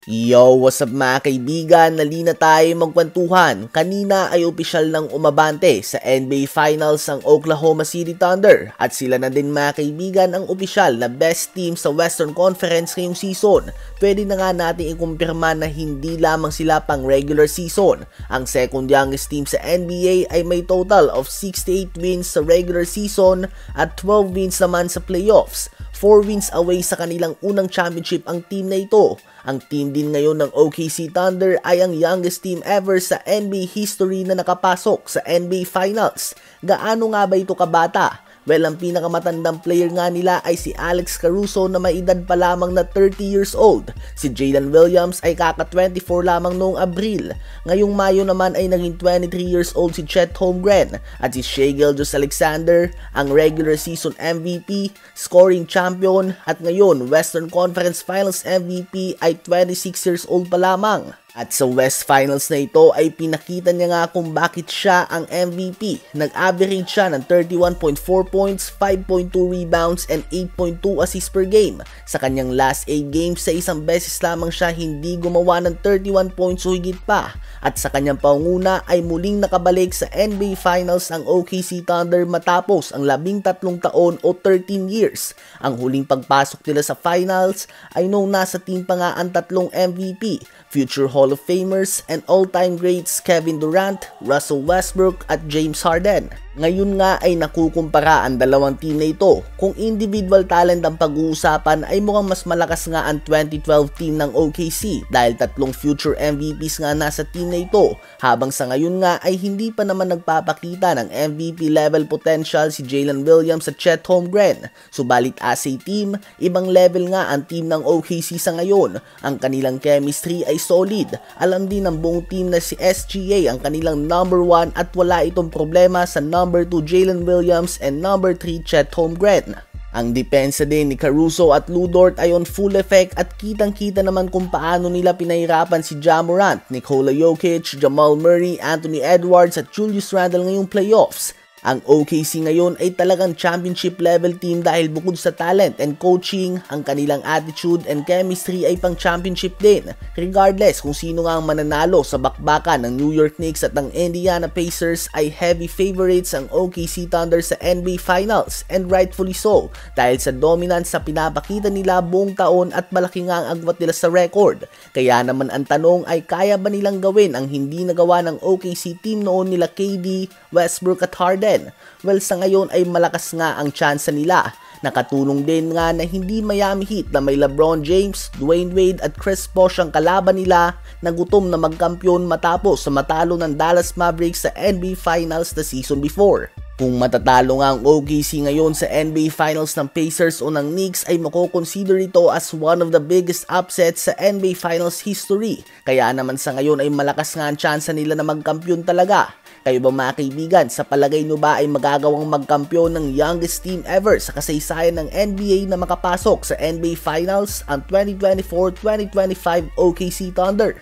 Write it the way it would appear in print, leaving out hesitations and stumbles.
Yo, what's up mga kaibigan? Nalina tayo magkwentuhan. Kanina ay opisyal ng umabante sa NBA Finals ang Oklahoma City Thunder at sila na din mga kaibigan ang opisyal na best team sa Western Conference ngayong season. Pwede na nga natin ikumpirma na hindi lamang sila pang regular season. Ang second youngest team sa NBA ay may total of 68 wins sa regular season at 12 wins naman sa playoffs. 4 wins away sa kanilang unang championship ang team na ito. Ang team din ngayon ng OKC Thunder ay ang youngest team ever sa NBA history na nakapasok sa NBA Finals. Gaano nga ba ito kabata? Well, ang pinakamatandang player nga nila ay si Alex Caruso na may edad pa lamang na 30 years old. Si Jalen Williams ay kaka-24 lamang noong Abril. Ngayong Mayo naman ay naging 23 years old si Chet Holmgren. At si Shai Gilgeous-Alexander, ang regular season MVP, scoring champion, at ngayon Western Conference Finals MVP ay 26 years old pa lamang. At sa West Finals na ito ay pinakita niya nga kung bakit siya ang MVP. Nag-average siya ng 31.4 points, 5.2 rebounds, and 8.2 assists per game. Sa kanyang last 8 games sa isang beses lamang siya hindi gumawa ng 31 points o higit pa. At sa kanyang panguna ay muling nakabalik sa NBA Finals ang OKC Thunder matapos ang 13 taon o 13 years. Ang huling pagpasok nila sa Finals ay nung nasa team pa nga ang tatlong MVP, future Hall of Famers and all-time greats Kevin Durant, Russell Westbrook at James Harden. Ngayon nga ay nakukumpara ang dalawang team na ito. Kung individual talent ang pag-uusapan ay mukhang mas malakas nga ang 2012 team ng OKC dahil tatlong future MVPs nga nasa team na ito. Habang sa ngayon nga ay hindi pa naman nagpapakita ng MVP level potential si Jalen Williams at Chet Holmgren. Subalit as a team, ibang level nga ang team ng OKC sa ngayon. Ang kanilang chemistry ay solid. Alam din ng buong team na si SGA ang kanilang number 1 at wala itong problema sa number 2 Jalen Williams and number 3 Chet Holmgren. Ang depensa din ni Caruso at Lu Dort ay on full effect at kitang-kita naman kung paano nila pinahirapan si Ja Morant, Nikola Jokic, Jamal Murray, Anthony Edwards at Julius Randle ngayong playoffs. Ang OKC ngayon ay talagang championship level team dahil bukod sa talent and coaching, ang kanilang attitude and chemistry ay pang championship din. Regardless kung sino nga ang mananalo sa bakbakan ng New York Knicks at ng Indiana Pacers ay heavy favorites ang OKC Thunder sa NBA Finals, and rightfully so dahil sa dominance sa pinapakita nila buong taon at malaki nga ang agwat nila sa record. Kaya naman ang tanong ay kaya ba nilang gawin ang hindi nagawa ng OKC team noon nila KD, Westbrook at Harden? Well, sa ngayon ay malakas nga ang tsansa nila. Nakatulong din nga na hindi Miami Heat na may LeBron James, Dwayne Wade at Chris Bosh ang kalaban nila na gutom na magkampiyon matapos sa matalo ng Dallas Mavericks sa NBA Finals the season before. Kung matatalo nga ang OKC ngayon sa NBA Finals ng Pacers o ng Knicks ay makoconsider ito as one of the biggest upsets sa NBA Finals history. Kaya naman sa ngayon ay malakas nga ang tsansa nila na magkampiyon talaga. Kayo ba mga kaibigan, sa palagay nyo ba ay magagawang magkampiyon ng youngest team ever sa kasaysayan ng NBA na makapasok sa NBA Finals ang 2024-2025 OKC Thunder?